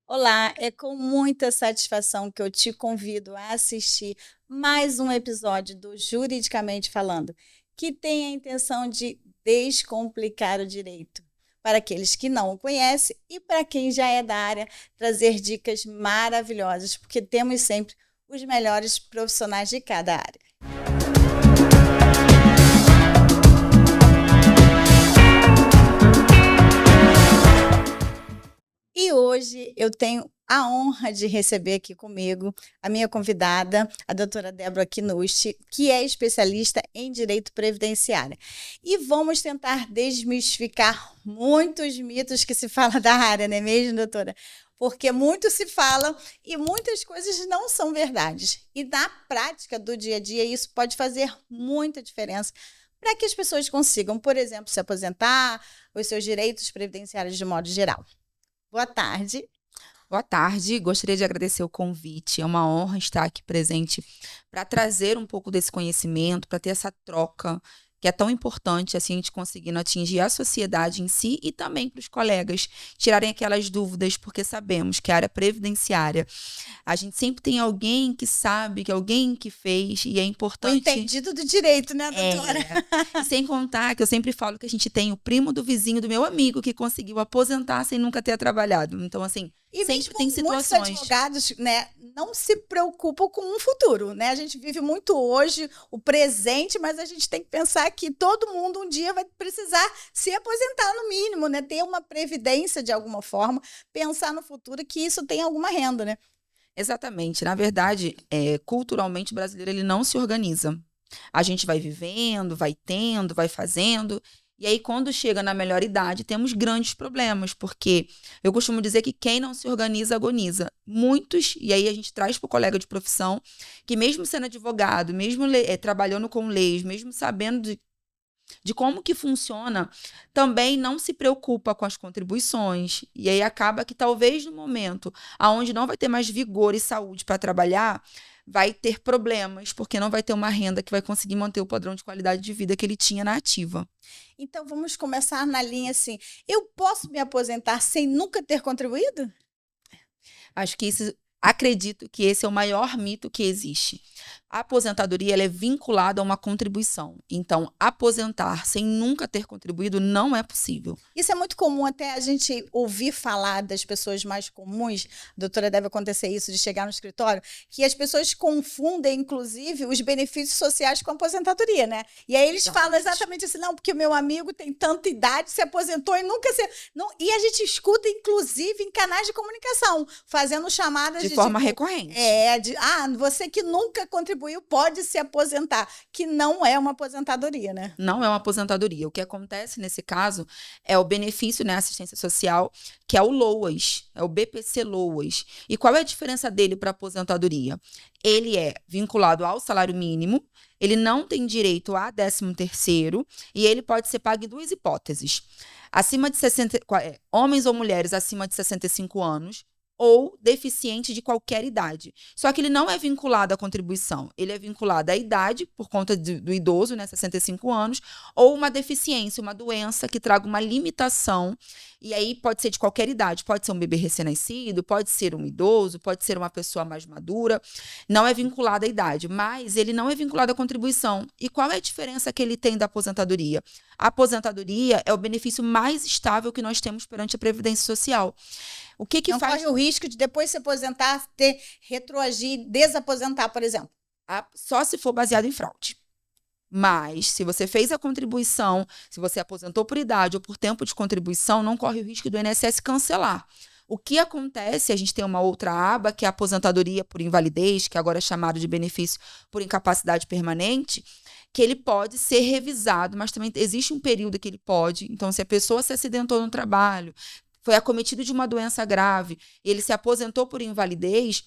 Olá, é com muita satisfação que eu te convido a assistir mais um episódio do Juridicamente Falando, que tem a intenção de descomplicar o direito. Para aqueles que não o conhecem e para quem já é da área, trazer dicas maravilhosas, porque temos sempre os melhores profissionais de cada área. E hoje eu tenho a honra de receber aqui comigo a minha convidada, a doutora Débora Kinucci, que é especialista em direito previdenciário. E vamos tentar desmistificar muitos mitos que se fala da área, não é mesmo, doutora? Porque muito se fala e muitas coisas não são verdades. E na prática do dia a dia, isso pode fazer muita diferença para que as pessoas consigam, por exemplo, se aposentar, os seus direitos previdenciários de modo geral. Boa tarde. Boa tarde, gostaria de agradecer o convite. É uma honra estar aqui presente para trazer um pouco desse conhecimento, para ter essa troca que é tão importante, assim, a gente conseguindo atingir a sociedade em si e também para os colegas tirarem aquelas dúvidas, porque sabemos que a área previdenciária, a gente sempre tem alguém que sabe, que alguém que fez, e é O importante. entendido do direito, né, doutora? E sem contar que eu sempre falo que a gente tem o primo do vizinho do meu amigo que conseguiu aposentar sem nunca ter trabalhado. Então, assim, E sempre mesmo tem muitos situações. advogados, né, não se preocupam com um futuro, né? A gente vive muito hoje o presente, mas a gente tem que pensar que todo mundo um dia vai precisar se aposentar no mínimo, né? Ter uma previdência de alguma forma, pensar no futuro que isso tem alguma renda, né? Exatamente. Na verdade, culturalmente o brasileiro ele não se organiza. A gente vai vivendo, vai tendo, vai fazendo. E aí, quando chega na melhor idade, temos grandes problemas, porque eu costumo dizer que quem não se organiza, agoniza. Muitos, e aí a gente traz para o colega de profissão, que mesmo sendo advogado, mesmo trabalhando com leis, mesmo sabendo de como que funciona, também não se preocupa com as contribuições. E aí acaba que talvez no momento aonde não vai ter mais vigor e saúde para trabalhar, vai ter problemas, porque não vai ter uma renda que vai conseguir manter o padrão de qualidade de vida que ele tinha na ativa. Então vamos começar na linha assim. Eu posso me aposentar sem nunca ter contribuído? Acho que acredito que esse é o maior mito que existe. A aposentadoria ela é vinculada a uma contribuição. Então, aposentar sem nunca ter contribuído não é possível. Isso é muito comum até a gente ouvir falar das pessoas mais comuns, doutora, deve acontecer isso, de chegar no escritório, que as pessoas confundem, inclusive, os benefícios sociais com a aposentadoria, né? E aí eles falam exatamente assim, não, porque o meu amigo tem tanta idade, se aposentou e nunca se... Não, e a gente escuta, inclusive, em canais de comunicação, fazendo chamadas De forma tipo, recorrente. você que nunca contribuiu pode se aposentar, que não é uma aposentadoria, né? Não é uma aposentadoria. O que acontece nesse caso é o benefício, né, assistência social, que é o LOAS, é o BPC LOAS. E qual é a diferença dele para a aposentadoria? Ele é vinculado ao salário mínimo, ele não tem direito a 13º e ele pode ser pago em duas hipóteses. Acima de 60, homens ou mulheres acima de 65 anos, ou deficiente de qualquer idade. Só que ele não é vinculado à contribuição, ele é vinculado à idade, por conta do idoso, né, 65 anos, ou uma deficiência, uma doença que traga uma limitação, e aí pode ser de qualquer idade, pode ser um bebê recém-nascido, pode ser um idoso, pode ser uma pessoa mais madura, não é vinculado à idade, mas ele não é vinculado à contribuição. E qual é a diferença que ele tem da aposentadoria? A aposentadoria é o benefício mais estável que nós temos perante a Previdência Social. O que não faz... corre o risco de depois se aposentar, ter retroagir, desaposentar, por exemplo. Só se for baseado em fraude. Mas, se você fez a contribuição, se você aposentou por idade ou por tempo de contribuição, não corre o risco do INSS cancelar. O que acontece, a gente tem uma outra aba, que é a aposentadoria por invalidez, que agora é chamado de benefício por incapacidade permanente, que ele pode ser revisado, mas também existe um período que ele pode. Então, se a pessoa se acidentou no trabalho, foi acometido de uma doença grave, ele se aposentou por invalidez,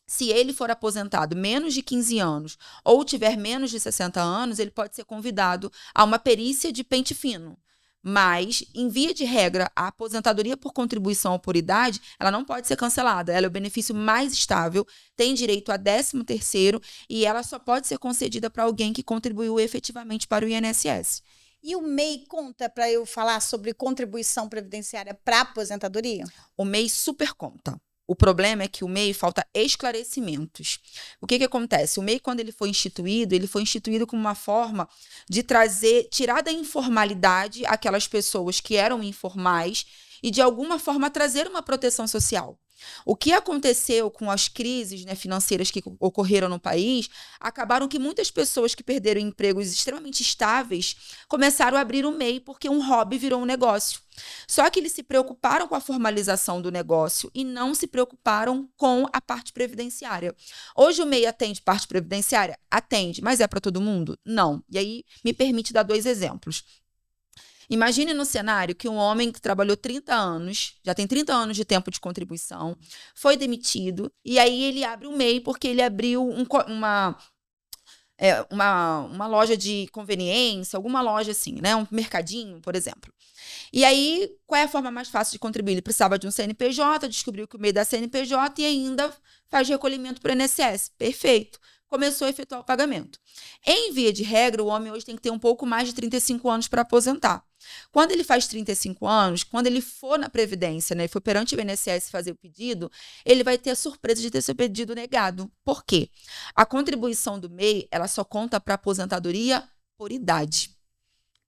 se ele for aposentado menos de 15 anos ou tiver menos de 60 anos, ele pode ser convidado a uma perícia de pente fino. Mas, em via de regra, a aposentadoria por contribuição ou por idade, ela não pode ser cancelada. Ela é o benefício mais estável, tem direito a 13º e ela só pode ser concedida para alguém que contribuiu efetivamente para o INSS. E o MEI conta para eu falar sobre contribuição previdenciária para aposentadoria? O MEI super conta. O problema é que o MEI falta esclarecimentos. O que acontece? O MEI, quando ele foi instituído como uma forma de tirar da informalidade aquelas pessoas que eram informais e, de alguma forma, trazer uma proteção social. O que aconteceu com as crises, né, financeiras que ocorreram no país, acabaram que muitas pessoas que perderam empregos extremamente estáveis começaram a abrir o MEI porque um hobby virou um negócio. Só que eles se preocuparam com a formalização do negócio e não se preocuparam com a parte previdenciária. Hoje o MEI atende parte previdenciária? Atende, mas é para todo mundo? Não. E aí me permite dar 2 exemplos. Imagine no cenário que um homem que trabalhou 30 anos, já tem 30 anos de tempo de contribuição, foi demitido, e aí ele abre o MEI porque ele abriu uma loja de conveniência, alguma loja assim, né? Um mercadinho, por exemplo. E aí, qual é a forma mais fácil de contribuir? Ele precisava de um CNPJ, descobriu que o MEI dá CNPJ e ainda faz recolhimento para o INSS. Perfeito. Começou a efetuar o pagamento. Em via de regra, o homem hoje tem que ter um pouco mais de 35 anos para aposentar. Quando ele faz 35 anos, quando ele for na Previdência, né, ele for perante o INSS fazer o pedido, ele vai ter a surpresa de ter seu pedido negado. Por quê? A contribuição do MEI, ela só conta para aposentadoria por idade.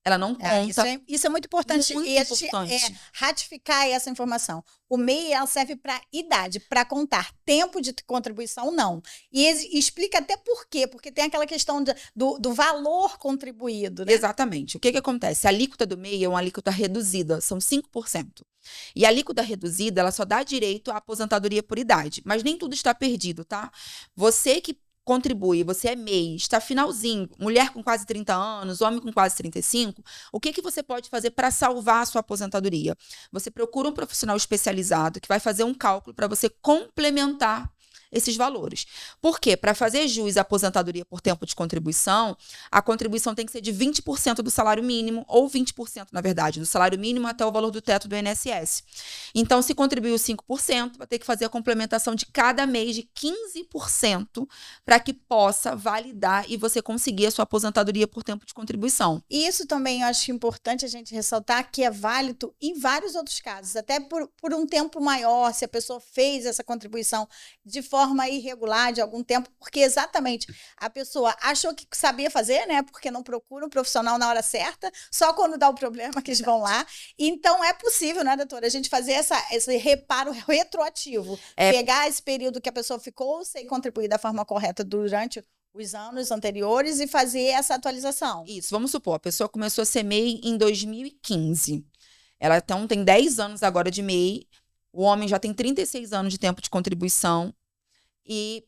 Ela não conta. Isso é muito importante. Muito importante. Ratificar essa informação. O MEI ela serve para idade, para contar. Tempo de contribuição, não. E explica até por quê. Porque tem aquela questão do valor contribuído, né? Exatamente. O que acontece? A alíquota do MEI é uma alíquota reduzida, são 5%. E a alíquota reduzida, ela só dá direito à aposentadoria por idade. Mas nem tudo está perdido, tá? Você que contribui, você é MEI, está finalzinho, mulher com quase 30 anos, homem com quase 35, o que você pode fazer para salvar a sua aposentadoria? Você procura um profissional especializado que vai fazer um cálculo para você complementar esses valores. Por quê? Para fazer jus à aposentadoria por tempo de contribuição, a contribuição tem que ser de 20% do salário mínimo, ou 20%, na verdade, do salário mínimo até o valor do teto do INSS. Então, se contribuiu 5%, vai ter que fazer a complementação de cada mês de 15% para que possa validar e você conseguir a sua aposentadoria por tempo de contribuição. E isso também eu acho importante a gente ressaltar que é válido em vários outros casos, até por um tempo maior, se a pessoa fez essa contribuição de forma irregular de algum tempo, porque exatamente a pessoa achou que sabia fazer, né? Porque não procura um profissional na hora certa, só quando dá o problema que eles vão lá. Então é possível, né, doutora, a gente fazer esse reparo retroativo, pegar esse período que a pessoa ficou sem contribuir da forma correta durante os anos anteriores e fazer essa atualização. Isso, vamos supor, a pessoa começou a ser MEI em 2015. Ela então tem 10 anos agora de MEI, o homem já tem 36 anos de tempo de contribuição, e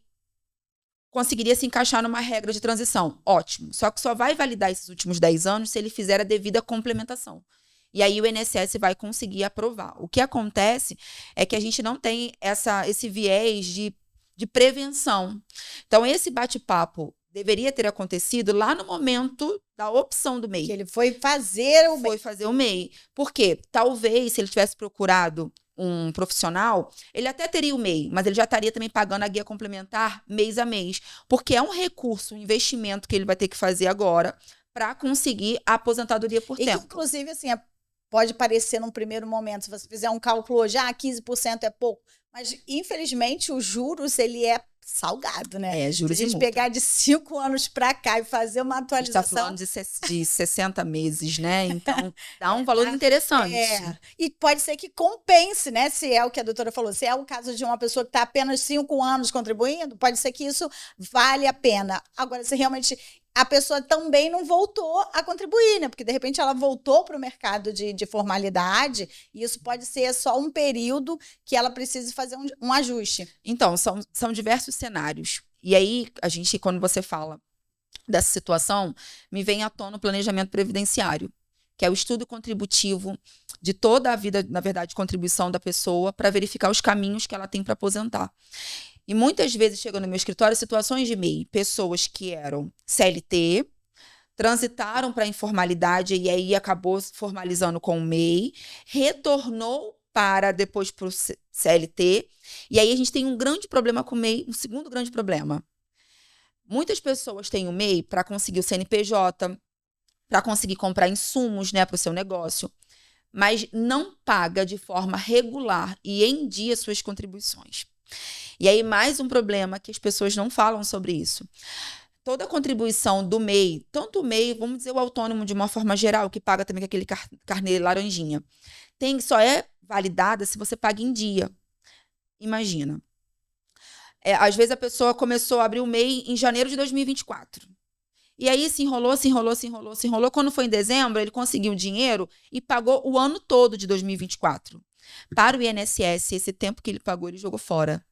conseguiria se encaixar numa regra de transição. Ótimo. Só que só vai validar esses últimos 10 anos se ele fizer a devida complementação. E aí o INSS vai conseguir aprovar. O que acontece é que a gente não tem esse viés de prevenção. Então, esse bate-papo deveria ter acontecido lá no momento da opção do MEI. Que ele foi fazer o MEI. Foi fazer o MEI. Por quê? Talvez, se ele tivesse procurado um profissional, ele até teria o MEI, mas ele já estaria também pagando a guia complementar mês a mês, porque é um recurso, um investimento que ele vai ter que fazer agora para conseguir a aposentadoria por tempo. Que, inclusive, assim, pode parecer num primeiro momento, se você fizer um cálculo hoje, 15% é pouco, mas infelizmente os juros, ele é salgado, né? Juros Se a gente multa. pegar de 5 anos para cá e fazer uma atualização... A gente está falando de 60 meses, né? Então, dá um valor interessante. E pode ser que compense, né? Se é o que a doutora falou, se é o caso de uma pessoa que está apenas 5 anos contribuindo, pode ser que isso vale a pena. Agora, se realmente... a pessoa também não voltou a contribuir, né? Porque, de repente, ela voltou para o mercado de formalidade e isso pode ser só um período que ela precise fazer um ajuste. Então, são diversos cenários. E aí, quando você fala dessa situação, me vem à tona o planejamento previdenciário, que é o estudo contributivo de toda a vida, na verdade, de contribuição da pessoa para verificar os caminhos que ela tem para aposentar. E muitas vezes chegam no meu escritório situações de MEI, pessoas que eram CLT, transitaram para a informalidade e aí acabou formalizando com o MEI, retornou depois para o CLT, e aí a gente tem um grande problema com o MEI, um segundo grande problema. Muitas pessoas têm o MEI para conseguir o CNPJ, para conseguir comprar insumos, né, para o seu negócio. mas não paga de forma regular e em dia suas contribuições. E aí, mais um problema que as pessoas não falam sobre isso. Toda a contribuição do MEI, tanto o MEI, vamos dizer o autônomo de uma forma geral, que paga também com aquele carnê laranjinha, só é validada se você paga em dia. Imagina. Às vezes a pessoa começou a abrir o MEI em janeiro de 2024. E aí se enrolou. Quando foi em dezembro, ele conseguiu o dinheiro e pagou o ano todo de 2024. Para o INSS, esse tempo que ele pagou, ele jogou fora.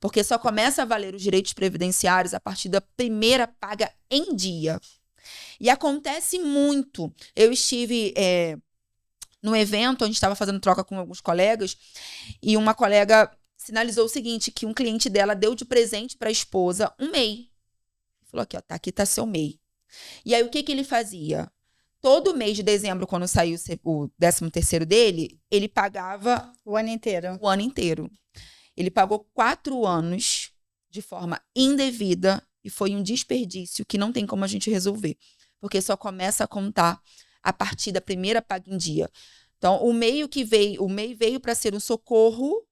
Porque só começa a valer os direitos previdenciários a partir da primeira paga em dia. E acontece muito. Eu estive num evento, onde estava fazendo troca com alguns colegas, e uma colega sinalizou o seguinte, que um cliente dela deu de presente para a esposa um MEI. Falou aqui, ó, aqui tá seu MEI. E aí, o que ele fazia? Todo mês de dezembro, quando saiu o 13º dele, ele pagava... O ano inteiro. O ano inteiro. Ele pagou 4 anos de forma indevida e foi um desperdício que não tem como a gente resolver. Porque só começa a contar a partir da primeira paga em dia. Então, o MEI veio para ser um socorro,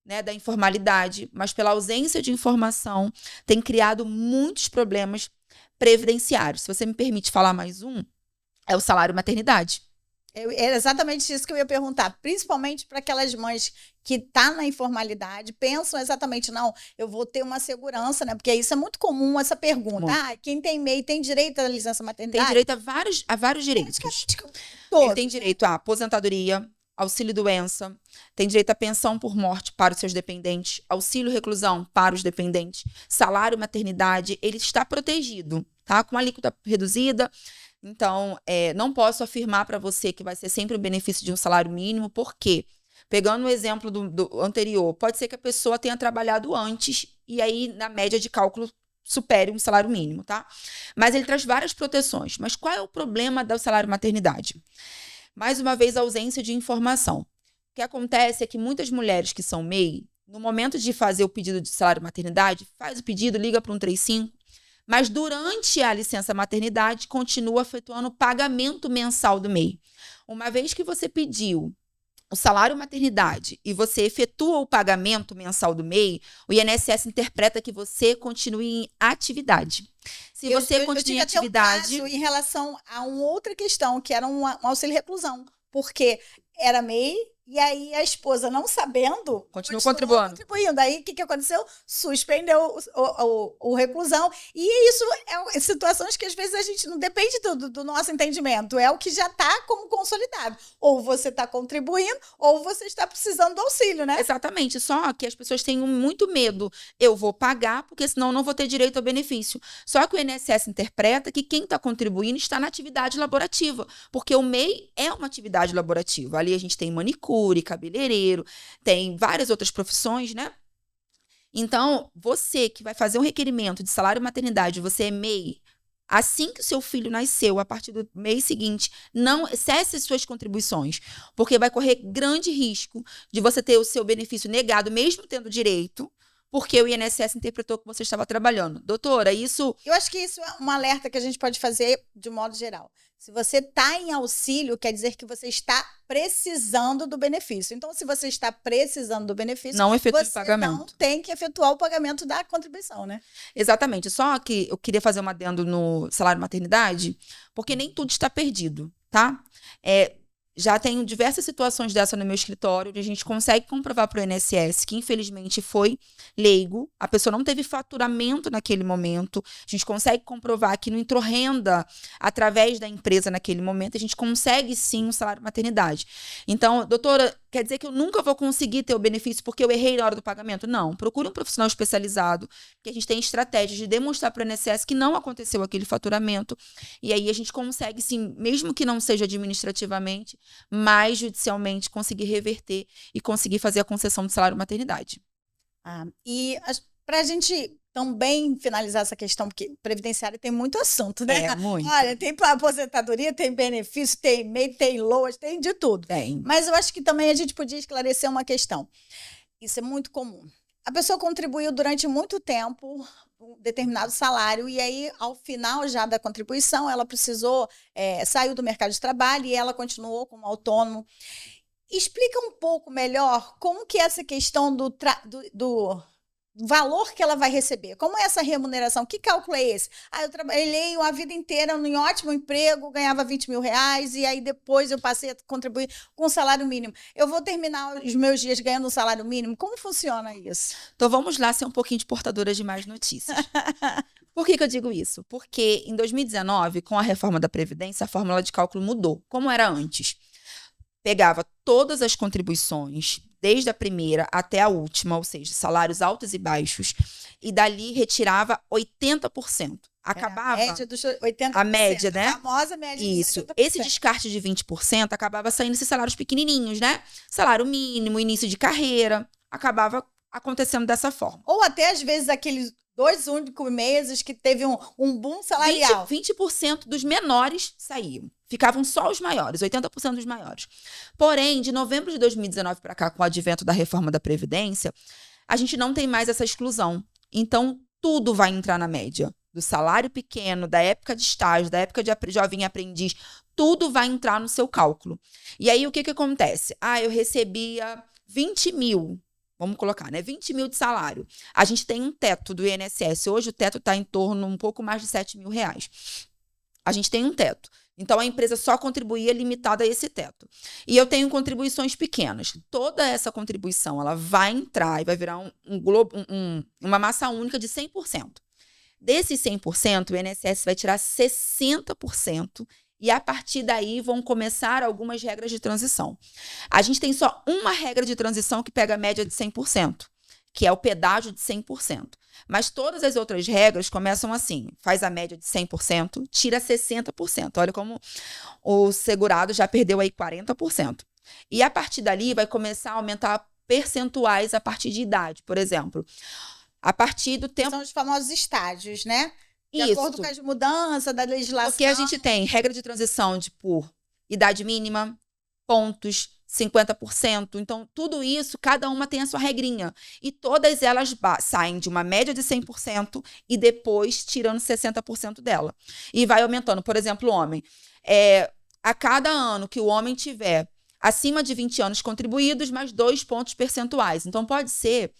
né, da informalidade, mas pela ausência de informação tem criado muitos problemas previdenciários. Se você me permite falar mais um, é o salário maternidade. Era exatamente isso que eu ia perguntar, principalmente para aquelas mães que estão na informalidade, pensam exatamente, não, eu vou ter uma segurança, né? Porque isso é muito comum, essa pergunta. Quem tem MEI tem direito à licença maternidade? Tem direito a vários direitos. Ele tem direito à aposentadoria, auxílio-doença, tem direito à pensão por morte para os seus dependentes, auxílio-reclusão para os dependentes, salário maternidade, ele está protegido, tá? Com alíquota reduzida. Então, não posso afirmar para você que vai ser sempre o benefício de um salário mínimo, porque, pegando o exemplo do anterior, pode ser que a pessoa tenha trabalhado antes e aí, na média de cálculo, supere um salário mínimo, tá? Mas ele traz várias proteções. Mas qual é o problema do salário maternidade? Mais uma vez, a ausência de informação. O que acontece é que muitas mulheres que são MEI, no momento de fazer o pedido de salário maternidade, faz o pedido, liga para 135, mas durante a licença maternidade, continua efetuando o pagamento mensal do MEI. Uma vez que você pediu o salário maternidade e você efetua o pagamento mensal do MEI, o INSS interpreta que você continue em atividade. Se você continua em atividade... Um caso em relação a uma outra questão, que era um auxílio-reclusão, porque era MEI, e aí a esposa, não sabendo, continuou contribuindo. Aí o que aconteceu? Suspendeu o reclusão. E isso é situações que às vezes a gente não depende do nosso entendimento. É o que já está como consolidado. Ou você está contribuindo, ou você está precisando do auxílio, né? Exatamente. Só que as pessoas têm muito medo. Eu vou pagar, porque senão eu não vou ter direito ao benefício. Só que o INSS interpreta que quem está contribuindo está na atividade laborativa. Porque o MEI é uma atividade laborativa. Ali a gente tem manicure, cabeleireiro, tem várias outras profissões, né? Então, você que vai fazer um requerimento de salário maternidade, você é MEI, assim que o seu filho nasceu, a partir do mês seguinte, não cesse suas contribuições, porque vai correr grande risco de você ter o seu benefício negado, mesmo tendo direito, porque o INSS interpretou que você estava trabalhando. Doutora, isso... Eu acho que isso é um alerta que a gente pode fazer de modo geral. Se você está em auxílio, quer dizer que você está precisando do benefício. Então, se você está precisando do benefício, não efetue você o pagamento. Não tem que efetuar o pagamento da contribuição, né? Exatamente. Só que eu queria fazer um adendo no salário maternidade, porque nem tudo está perdido, tá? Já tenho diversas situações dessa no meu escritório, onde a gente consegue comprovar para o INSS que, infelizmente, foi leigo, a pessoa não teve faturamento naquele momento, a gente consegue comprovar que não entrou renda através da empresa naquele momento, a gente consegue, sim, um salário maternidade. Então, doutora, quer dizer que eu nunca vou conseguir ter o benefício porque eu errei na hora do pagamento? Não, procure um profissional especializado, que a gente tem estratégias de demonstrar para o INSS que não aconteceu aquele faturamento, e aí a gente consegue, sim, mesmo que não seja administrativamente, mas judicialmente conseguir reverter e conseguir fazer a concessão do salário maternidade. E para a gente também finalizar essa questão, porque previdenciária tem muito assunto, né? Muito. Olha, tem aposentadoria, tem benefício, tem MEI, tem LOAS, tem de tudo. Tem. Mas eu acho que também a gente podia esclarecer uma questão. Isso é muito comum. a pessoa contribuiu durante muito tempo um determinado salário e aí, ao final já da contribuição, ela precisou, saiu do mercado de trabalho e ela continuou como autônomo. Explica um pouco melhor como que é essa questão do valor que ela vai receber. Como é essa remuneração? Que cálculo é esse? Eu trabalhei a vida inteira em ótimo emprego, ganhava 20 mil reais, e aí depois eu passei a contribuir com o salário mínimo. Eu vou terminar os meus dias ganhando um salário mínimo? Como funciona isso? Então vamos lá ser um pouquinho de portadora de más notícias. Por que eu digo isso? Porque em 2019, com a reforma da Previdência, a fórmula de cálculo mudou. Como era antes? Pegava todas as contribuições, desde a primeira até a última, ou seja, salários altos e baixos, e dali retirava 80%. Acabava... A média dos 80%. A média, né? A famosa média dos 80%. Esse descarte de 20% acabava saindo esses salários pequenininhos, né? Salário mínimo, início de carreira, acabava acontecendo dessa forma. Ou até, às vezes, aqueles 2 únicos meses que teve um boom salarial. 20% dos menores saíam. Ficavam só os maiores, 80% dos maiores. Porém, de novembro de 2019 para cá, com o advento da reforma da Previdência, a gente não tem mais essa exclusão. Então, tudo vai entrar na média. Do salário pequeno, da época de estágio, da época de jovem aprendiz, tudo vai entrar no seu cálculo. E aí, o que acontece? Eu recebia 20 mil. Vamos colocar, né? 20 mil de salário. A gente tem um teto do INSS. Hoje o teto está em torno um pouco mais de 7 mil reais. A gente tem um teto. Então, a empresa só contribuía limitada a esse teto. E eu tenho contribuições pequenas. Toda essa contribuição, ela vai entrar e vai virar uma massa única de 100%. Desses 100%, o INSS vai tirar 60%. E, a partir daí, vão começar algumas regras de transição. A gente tem só uma regra de transição que pega a média de 100%, que é o pedágio de 100%. Mas todas as outras regras começam assim, faz a média de 100%, tira 60%. Olha como o segurado já perdeu aí 40%. E, a partir dali, vai começar a aumentar percentuais a partir de idade. Por exemplo, a partir do tempo... São os famosos estágios, né? De Isso. acordo com as mudanças da legislação. Porque a gente tem regra de transição por idade mínima, pontos, 50%. Então, tudo isso, cada uma tem a sua regrinha. E todas elas saem de uma média de 100% e depois tirando 60% dela. E vai aumentando. Por exemplo, o homem. A cada ano que o homem tiver acima de 20 anos contribuídos, mais 2 pontos percentuais. Então, pode ser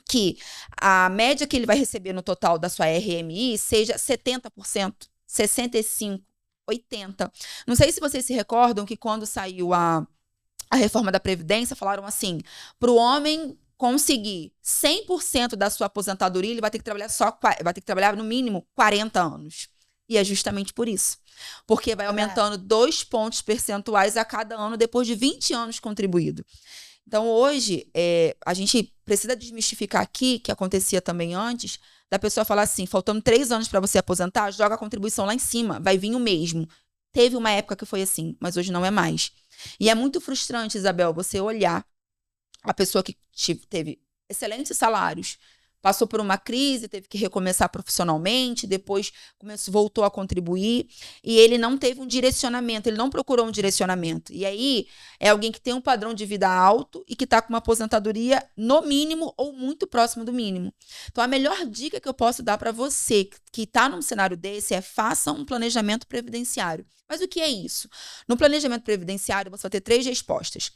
que a média que ele vai receber no total da sua RMI seja 70%, 65%, 80%. Não sei se vocês se recordam que quando saiu a reforma da Previdência, falaram assim, para o homem conseguir 100% da sua aposentadoria, ele vai ter que trabalhar no mínimo 40 anos. E é justamente por isso. Porque vai aumentando 2 pontos percentuais a cada ano depois de 20 anos contribuído. Então, hoje, a gente precisa desmistificar aqui, que acontecia também antes, da pessoa falar assim, faltando 3 anos para você aposentar, joga a contribuição lá em cima, vai vir o mesmo. Teve uma época que foi assim, mas hoje não é mais. E é muito frustrante, Isabel, você olhar a pessoa que teve excelentes salários, passou por uma crise, teve que recomeçar profissionalmente, depois voltou a contribuir, e ele não teve um direcionamento, ele não procurou um direcionamento. E aí, é alguém que tem um padrão de vida alto e que está com uma aposentadoria no mínimo ou muito próximo do mínimo. Então, a melhor dica que eu posso dar para você que está num cenário desse é faça um planejamento previdenciário. Mas o que é isso? No planejamento previdenciário, você vai ter 3 respostas.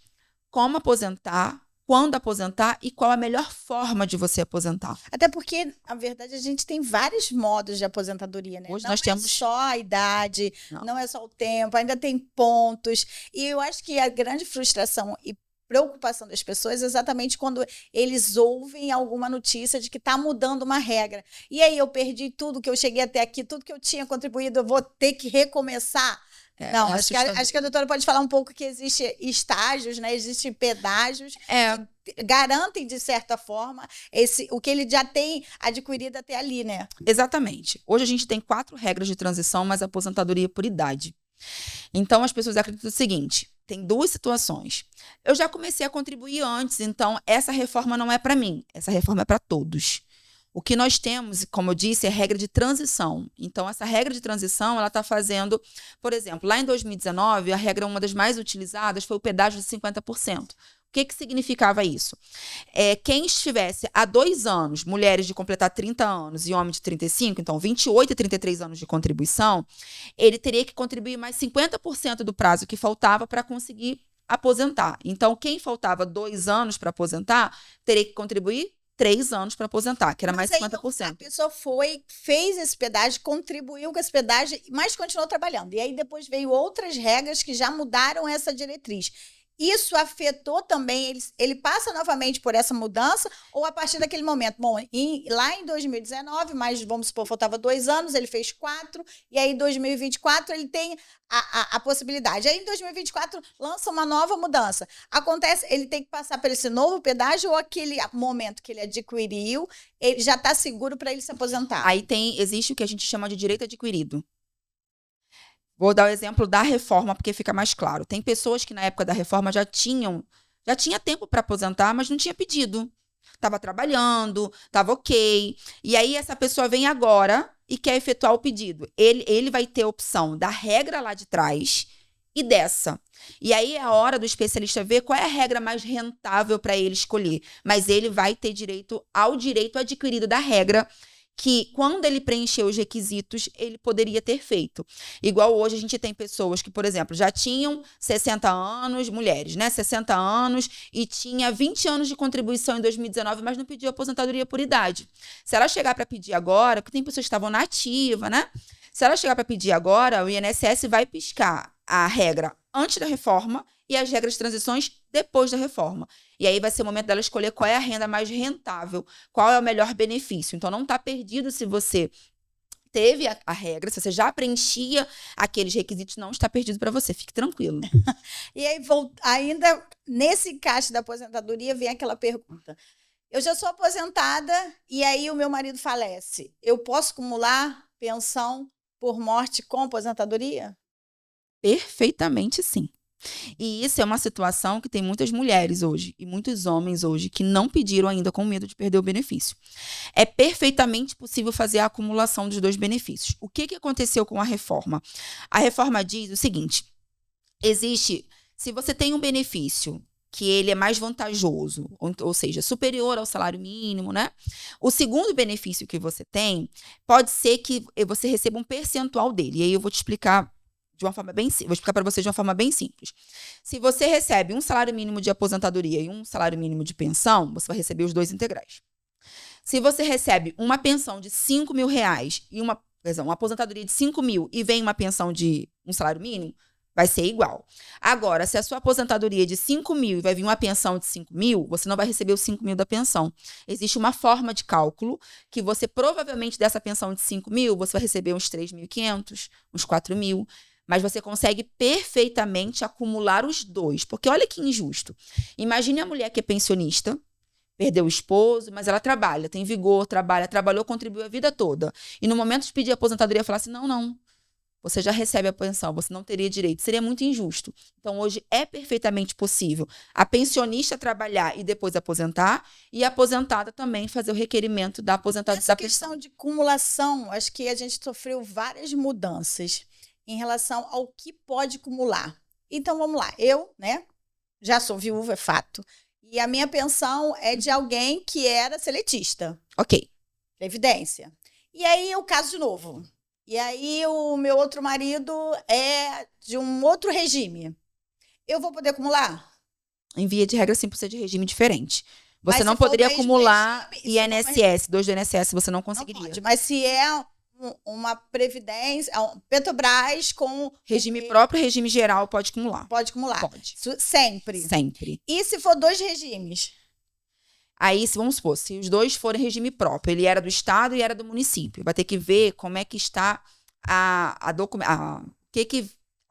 Como aposentar, quando aposentar e qual a melhor forma de você aposentar. Até porque, na verdade, a gente tem vários modos de aposentadoria, né? Hoje não nós temos só a idade, não é só o tempo, ainda tem pontos. E eu acho que a grande frustração e preocupação das pessoas é exatamente quando eles ouvem alguma notícia de que está mudando uma regra. E aí eu perdi tudo que eu cheguei até aqui, tudo que eu tinha contribuído, eu vou ter que recomeçar. Não, acho que a doutora pode falar um pouco que existe estágios, né? Existem pedágios que garantem, de certa forma, o que ele já tem adquirido até ali, né? Exatamente. Hoje a gente tem 4 regras de transição, mas aposentadoria por idade. Então, as pessoas acreditam o seguinte, tem 2 situações. Eu já comecei a contribuir antes, então essa reforma não é para mim, essa reforma é para todos. O que nós temos, como eu disse, é regra de transição. Então, essa regra de transição, ela está fazendo... Por exemplo, lá em 2019, a regra, uma das mais utilizadas, foi o pedágio de 50%. que significava isso? Quem estivesse há 2 anos, mulheres de completar 30 anos e homem de 35, então 28 e 33 anos de contribuição, ele teria que contribuir mais 50% do prazo que faltava para conseguir aposentar. Então, quem faltava 2 anos para aposentar, teria que contribuir 3 anos para aposentar, que era mais 50%. A pessoa fez esse pedágio, contribuiu com esse pedágio, mas continuou trabalhando. E aí depois veio outras regras que já mudaram essa diretriz. Isso afetou também, ele passa novamente por essa mudança, ou a partir daquele momento? Bom, lá em 2019, mas vamos supor, faltava 2 anos, ele fez 4, e aí em 2024 ele tem a possibilidade. Aí em 2024 lança uma nova mudança. Acontece, ele tem que passar por esse novo pedágio, ou aquele momento que ele adquiriu, ele já está seguro para ele se aposentar? Aí existe o que a gente chama de direito adquirido. Vou dar o exemplo da reforma, porque fica mais claro. Tem pessoas que na época da reforma já tinha tempo para aposentar, mas não tinha pedido. Estava trabalhando, estava ok. E aí essa pessoa vem agora e quer efetuar o pedido. Ele vai ter a opção da regra lá de trás e dessa. E aí é a hora do especialista ver qual é a regra mais rentável para ele escolher. Mas ele vai ter direito ao direito adquirido da regra, que quando ele preencheu os requisitos, ele poderia ter feito. Igual hoje a gente tem pessoas que, por exemplo, já tinham 60 anos, mulheres, né? 60 anos e tinha 20 anos de contribuição em 2019, mas não pediu aposentadoria por idade. Se ela chegar para pedir agora, porque tem pessoas que estavam na ativa, né? Se ela chegar para pedir agora, o INSS vai piscar a regra antes da reforma e as regras de transições depois da reforma. E aí vai ser o momento dela escolher qual é a renda mais rentável, qual é o melhor benefício. Então, não está perdido se você teve a regra, se você já preenchia aqueles requisitos, não está perdido para você. Fique tranquilo. E aí, ainda nesse encaixe da aposentadoria, vem aquela pergunta. Eu já sou aposentada e aí o meu marido falece. Eu posso acumular pensão por morte com aposentadoria? Perfeitamente sim. E isso é uma situação que tem muitas mulheres hoje e muitos homens hoje que não pediram ainda com medo de perder o benefício. É perfeitamente possível fazer a acumulação dos 2 benefícios. O que aconteceu com a reforma? A reforma diz o seguinte, se você tem um benefício que ele é mais vantajoso, ou seja, superior ao salário mínimo, né? O segundo benefício que você tem, pode ser que você receba um percentual dele. E aí eu vou te explicar de uma forma vou explicar para vocês de uma forma bem simples. Se você recebe um salário mínimo de aposentadoria e um salário mínimo de pensão, você vai receber os 2 integrais. Se você recebe uma pensão de R$5.000 e uma aposentadoria de 5.000 e vem uma pensão de um salário mínimo, vai ser igual. Agora, se a sua aposentadoria é de 5.000 e vai vir uma pensão de 5.000, você não vai receber os 5.000 da pensão. Existe uma forma de cálculo que você provavelmente dessa pensão de 5.000, você vai receber uns 3.500, uns 4.000. Mas você consegue perfeitamente acumular os 2. Porque olha que injusto. Imagine a mulher que é pensionista, perdeu o esposo, mas ela trabalha, tem vigor, trabalhou, contribuiu a vida toda. E no momento de pedir aposentadoria, falar assim, não, você já recebe a pensão, você não teria direito. Seria muito injusto. Então, hoje é perfeitamente possível a pensionista trabalhar e depois aposentar, e a aposentada também fazer o requerimento da aposentadoria. Essa questão de acumulação, acho que a gente sofreu várias mudanças em relação ao que pode acumular. Então, vamos lá. Eu, né, já sou viúva, é fato. E a minha pensão é de alguém que era seletista. Ok. Previdência. E aí eu caso de novo. E aí o meu outro marido é de um outro regime. Eu vou poder acumular? Em via de regra, sim, por ser de regime diferente. Você não poderia acumular INSS, 2 do INSS, você não conseguiria. Não pode, mas se é uma previdência, Petrobras com regime próprio, regime geral, pode acumular. Pode acumular. Pode. Sempre. Sempre. E se for 2 regimes? Aí, vamos supor, se os 2 forem regime próprio, ele era do estado e era do município, vai ter que ver como é que está a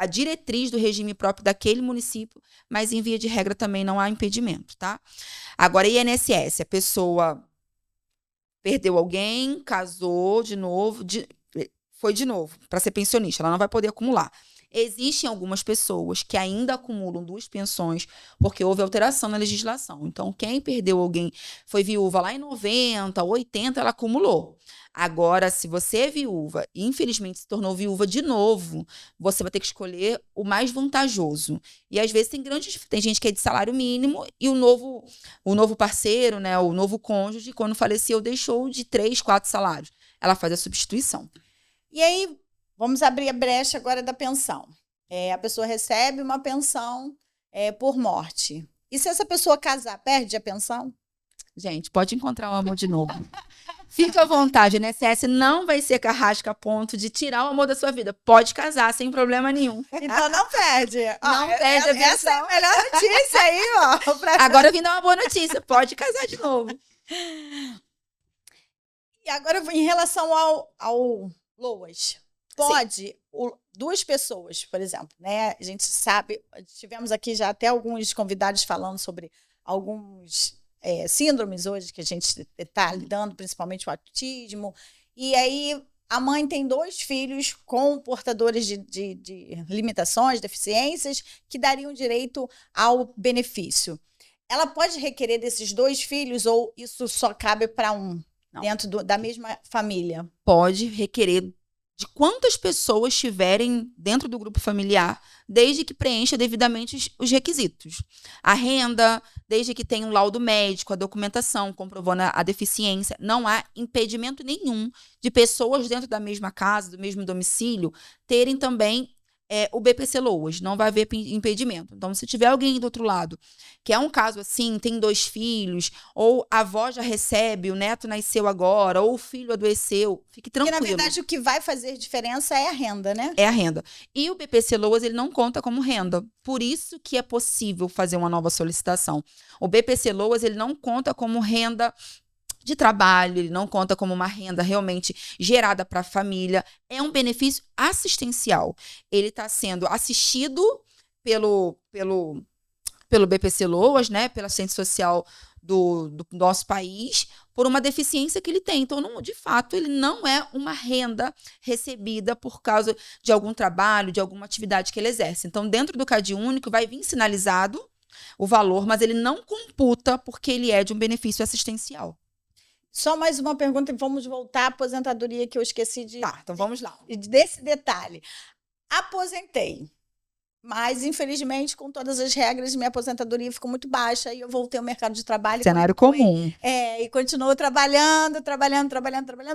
diretriz do regime próprio daquele município, mas em via de regra também não há impedimento, tá? Agora, INSS, a pessoa perdeu alguém, casou de novo, foi de novo para ser pensionista, ela não vai poder acumular. Existem algumas pessoas que ainda acumulam 2 pensões porque houve alteração na legislação. Então, quem perdeu alguém, foi viúva lá em 90, 80, ela acumulou. Agora, se você é viúva e infelizmente se tornou viúva de novo, você vai ter que escolher o mais vantajoso. E às vezes tem gente que é de salário mínimo e o novo parceiro, né, o novo cônjuge, quando faleceu, deixou de 3, 4 salários. Ela faz a substituição. E aí, vamos abrir a brecha agora da pensão. A pessoa recebe uma pensão por morte. E se essa pessoa casar, perde a pensão? Gente, pode encontrar o amor de novo. Fica à vontade, o INSS não vai ser carrasca a ponto de tirar o amor da sua vida. Pode casar, sem problema nenhum. Então não perde. Não perde a pensão. Essa é a melhor notícia aí, ó. Agora eu vim dar uma boa notícia. Pode casar de novo. E agora, em relação ao LOAS, pode... Duas pessoas, por exemplo, né? A gente sabe, tivemos aqui já até alguns convidados falando sobre alguns síndromes hoje que a gente está lidando, principalmente o autismo. E aí a mãe tem 2 filhos com portadores de limitações, deficiências, que dariam direito ao benefício. Ela pode requerer desses 2 filhos ou isso só cabe para um, dentro da mesma família? Pode requerer de quantas pessoas estiverem dentro do grupo familiar, desde que preencha devidamente os requisitos. A renda, desde que tenha um laudo médico, a documentação comprovando a deficiência. Não há impedimento nenhum de pessoas dentro da mesma casa, do mesmo domicílio, terem também o BPC LOAS. Não vai haver impedimento. Então, se tiver alguém do outro lado, que é um caso assim, tem 2 filhos, ou a avó já recebe, o neto nasceu agora, ou o filho adoeceu, fique tranquilo. Porque, na verdade, o que vai fazer diferença é a renda, né? É a renda. E o BPC LOAS, ele não conta como renda. Por isso que é possível fazer uma nova solicitação. O BPC LOAS, ele não conta como renda de trabalho, ele não conta como uma renda realmente gerada para a família. É um benefício assistencial. Ele está sendo assistido pelo BPC LOAS, né, pela assistente social do nosso país, por uma deficiência que ele tem. Então, de fato, ele não é uma renda recebida por causa de algum trabalho, de alguma atividade que ele exerce. Então, dentro do CAD único, vai vir sinalizado o valor, mas ele não computa porque ele é de um benefício assistencial. Só mais uma pergunta e vamos voltar à aposentadoria que eu esqueci de... Tá, então vamos lá. Desse detalhe. Aposentei, mas infelizmente com todas as regras minha aposentadoria ficou muito baixa e eu voltei ao mercado de trabalho. Cenário comum. E continuo trabalhando.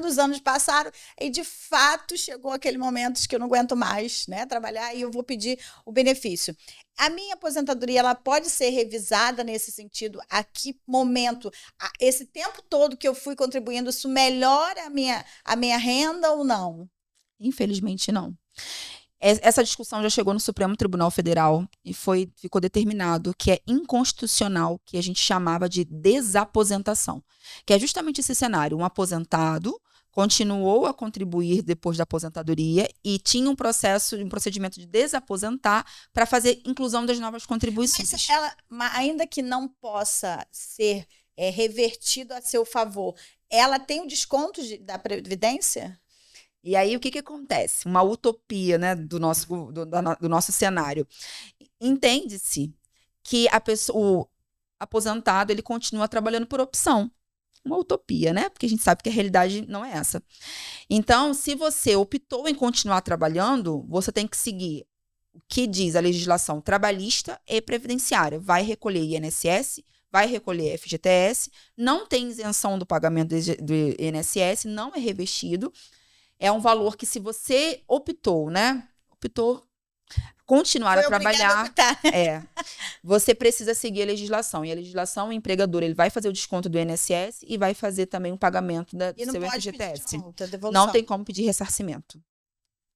Os anos passaram e de fato chegou aquele momento que eu não aguento mais, né, trabalhar e eu vou pedir o benefício. A minha aposentadoria, ela pode ser revisada nesse sentido? A que momento? Esse tempo todo que eu fui contribuindo, isso melhora a minha renda ou não? Infelizmente, não. Essa discussão já chegou no Supremo Tribunal Federal e ficou determinado que é inconstitucional, que a gente chamava de desaposentação, que é justamente esse cenário. Um aposentado continuou a contribuir depois da aposentadoria e tinha um procedimento de desaposentar para fazer inclusão das novas contribuições. Mas ainda que não possa ser revertido a seu favor, ela tem o desconto da Previdência? E aí, o que acontece? Uma utopia, né, do nosso cenário. Entende-se que o aposentado ele continua trabalhando por opção. Uma utopia, né? Porque a gente sabe que a realidade não é essa. Então, se você optou em continuar trabalhando, você tem que seguir o que diz a legislação trabalhista e previdenciária. Vai recolher INSS, vai recolher FGTS, não tem isenção do pagamento do INSS, não é revestido. É um valor que, se você optou continuar a trabalhar, você precisa seguir a legislação. E a legislação, o empregador, ele vai fazer o desconto do INSS e vai fazer também o pagamento do seu FGTS. Não tem como pedir ressarcimento.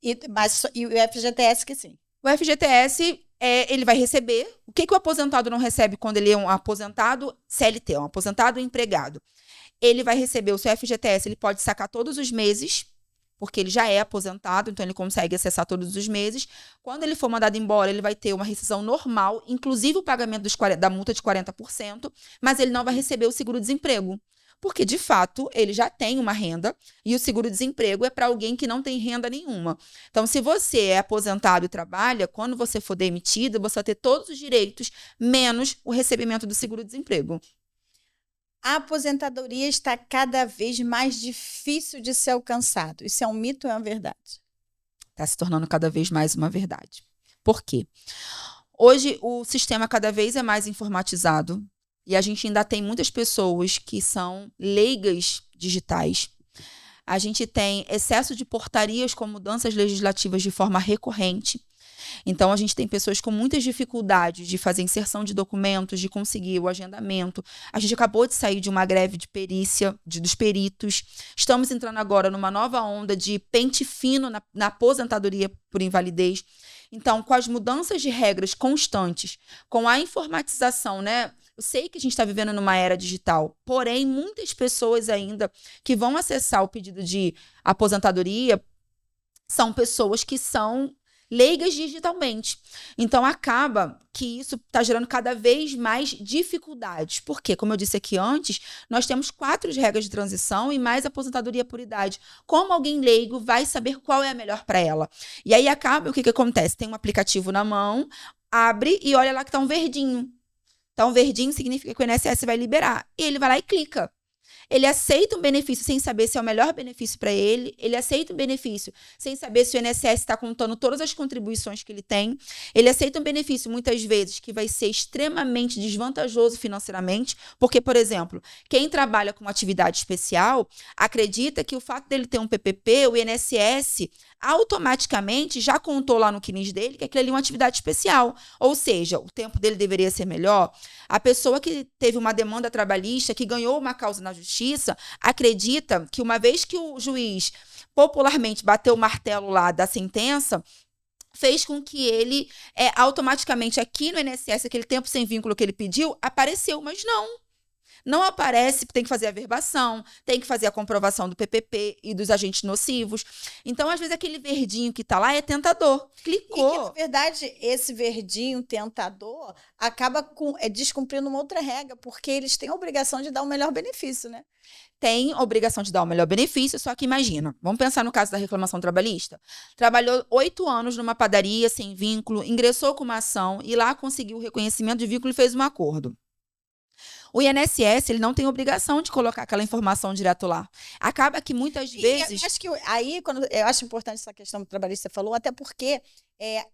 E o FGTS que sim? O FGTS, ele vai receber. O que o aposentado não recebe quando ele é um aposentado CLT, um aposentado empregado? Ele vai receber o seu FGTS, ele pode sacar todos os meses, porque ele já é aposentado, então ele consegue acessar todos os meses. Quando ele for mandado embora, ele vai ter uma rescisão normal, inclusive o pagamento da multa de 40%, mas ele não vai receber o seguro-desemprego, porque, de fato, ele já tem uma renda e o seguro-desemprego é para alguém que não tem renda nenhuma. Então, se você é aposentado e trabalha, quando você for demitido, você vai ter todos os direitos, menos o recebimento do seguro-desemprego. A aposentadoria está cada vez mais difícil de ser alcançado. Isso é um mito ou é uma verdade? Está se tornando cada vez mais uma verdade. Por quê? Hoje, o sistema cada vez é mais informatizado e a gente ainda tem muitas pessoas que são leigas digitais. A gente tem excesso de portarias com mudanças legislativas de forma recorrente. Então, a gente tem pessoas com muitas dificuldades de fazer inserção de documentos, de conseguir o agendamento. A gente acabou de sair de uma greve de perícia dos peritos. Estamos entrando agora numa nova onda de pente fino na aposentadoria por invalidez. Então, com as mudanças de regras constantes, com a informatização, né? Eu sei que a gente está vivendo numa era digital, porém, muitas pessoas ainda que vão acessar o pedido de aposentadoria são pessoas que são leigas digitalmente. Então, acaba que isso está gerando cada vez mais dificuldades. Porque, como eu disse aqui antes, nós temos 4 regras de transição e mais aposentadoria por idade. Como alguém leigo vai saber qual é a melhor para ela? E aí, acaba, o que acontece? Tem um aplicativo na mão, abre e olha lá que está um verdinho. Então, verdinho significa que o INSS vai liberar. E ele vai lá e clica. Ele aceita um benefício sem saber se é o melhor benefício para ele. Ele aceita um benefício sem saber se o INSS está contando todas as contribuições que ele tem. Ele aceita um benefício, muitas vezes, que vai ser extremamente desvantajoso financeiramente. Porque, por exemplo, quem trabalha com atividade especial acredita que o fato dele ter um PPP, o INSS automaticamente já contou lá no CNIS dele que aquilo ali é uma atividade especial. Ou seja, o tempo dele deveria ser melhor. A pessoa que teve uma demanda trabalhista, que ganhou uma causa na justiça, acredita que uma vez que o juiz popularmente bateu o martelo lá da sentença, fez com que ele automaticamente aqui no INSS, aquele tempo sem vínculo que ele pediu, apareceu, mas não aparece, porque tem que fazer a verbação, tem que fazer a comprovação do PPP e dos agentes nocivos. Então, às vezes, aquele verdinho que está lá é tentador. Clicou. E que, na verdade, esse verdinho tentador acaba descumprindo uma outra regra, porque eles têm a obrigação de dar o melhor benefício, né? Tem obrigação de dar o melhor benefício, só que imagina, vamos pensar no caso da reclamação trabalhista. Trabalhou 8 anos numa padaria sem vínculo, ingressou com uma ação e lá conseguiu o reconhecimento de vínculo e fez um acordo. O INSS, ele não tem obrigação de colocar aquela informação direto lá. Acaba que muitas vezes... Eu acho que aí, eu acho importante essa questão do trabalhista que você falou, até porque,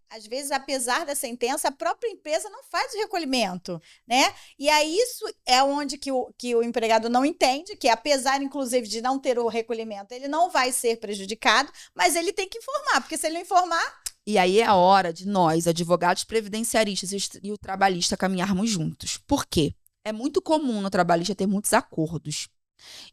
às vezes, apesar da sentença, a própria empresa não faz o recolhimento, né? E aí isso é onde que o empregado não entende, que apesar, inclusive, de não ter o recolhimento, ele não vai ser prejudicado, mas ele tem que informar, porque se ele não informar... E aí é a hora de nós, advogados previdenciaristas e o trabalhista, caminharmos juntos. Por quê? É muito comum no trabalhista ter muitos acordos.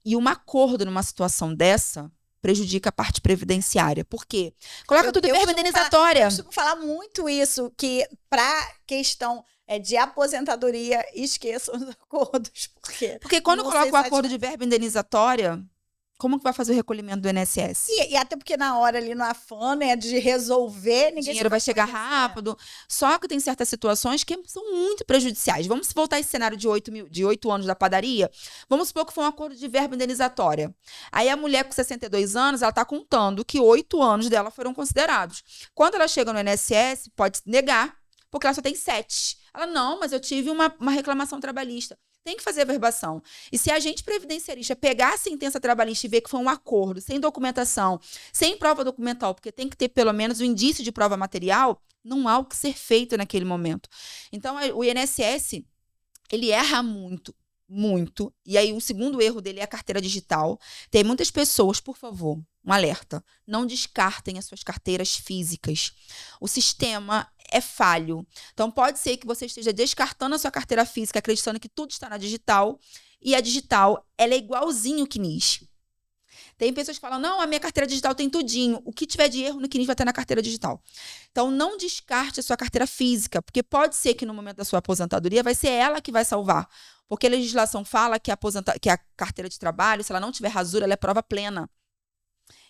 E um acordo numa situação dessa prejudica a parte previdenciária. Por quê? Coloca tudo em verba indenizatória. Eu costumo falar muito isso, que para questão de aposentadoria, esqueçam os acordos. Porque quando coloca o acordo de verba indenizatória... Como que vai fazer o recolhimento do INSS? E até porque na hora ali no afã, né, de resolver, o dinheiro vai chegar rápido. Só que tem certas situações que são muito prejudiciais. Vamos voltar a esse cenário de 8 anos da padaria. Vamos supor que foi um acordo de verba indenizatória. Aí a mulher com 62 anos, ela está contando que 8 anos dela foram considerados. Quando ela chega no INSS, pode negar, porque ela só tem 7. Ela, não, mas eu tive uma reclamação trabalhista. Tem que fazer a verbação. E se a agente previdenciarista pegar a sentença trabalhista e ver que foi um acordo, sem documentação, sem prova documental, porque tem que ter pelo menos um indício de prova material, não há o que ser feito naquele momento. Então, o INSS, ele erra muito. E aí, o segundo erro dele é a carteira digital. Tem muitas pessoas, por favor, um alerta, não descartem as suas carteiras físicas. O sistema é falho. Então, pode ser que você esteja descartando a sua carteira física, acreditando que tudo está na digital, e a digital, ela é igualzinho o CNIS. Tem pessoas que falam, não, a minha carteira digital tem tudinho. O que tiver de erro no CNIS vai ter na carteira digital. Então, não descarte a sua carteira física, porque pode ser que no momento da sua aposentadoria vai ser ela que vai salvar. Porque a legislação fala que a carteira de trabalho, se ela não tiver rasura, ela é prova plena.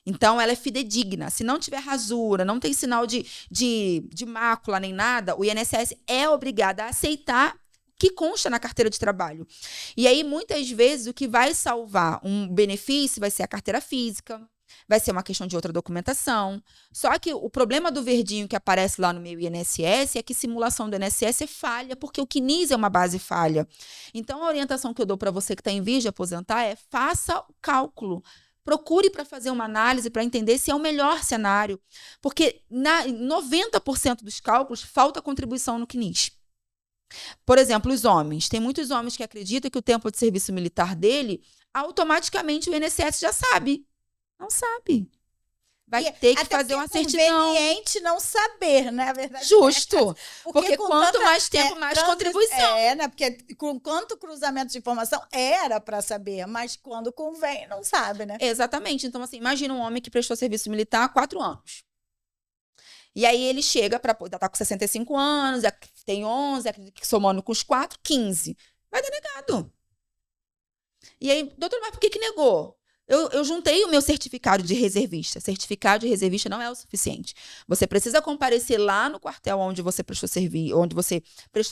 Então, ela é fidedigna. Se não tiver rasura, não tem sinal de mácula nem nada, o INSS é obrigado a aceitar que consta na carteira de trabalho. E aí, muitas vezes, o que vai salvar um benefício vai ser a carteira física, vai ser uma questão de outra documentação. Só que o problema do verdinho que aparece lá no meu INSS é que simulação do INSS é falha, porque o CNIS é uma base falha. Então, a orientação que eu dou para você que está em vias de aposentar é faça o cálculo. Procure para fazer uma análise para entender se é o melhor cenário. Porque em 90% dos cálculos falta contribuição no CNIS. Por exemplo, os homens. Tem muitos homens que acreditam que o tempo de serviço militar dele, automaticamente o INSS já sabe. Não sabe. Vai ter que fazer uma certidão. É conveniente não saber, né? A verdade. Justo. Porque quanto mais tempo, mais contribuição. Né? Porque com quanto cruzamento de informação era para saber, mas quando convém, não sabe, né? Exatamente. Então, assim, imagina um homem que prestou serviço militar há 4 anos. E aí ele chega para tá com 65 anos, tem 11, somando com os 4, 15. Vai dar negado. E aí, doutor, mas por que negou? Eu juntei o meu certificado de reservista. Certificado de reservista não é o suficiente. Você precisa comparecer lá no quartel onde você prestou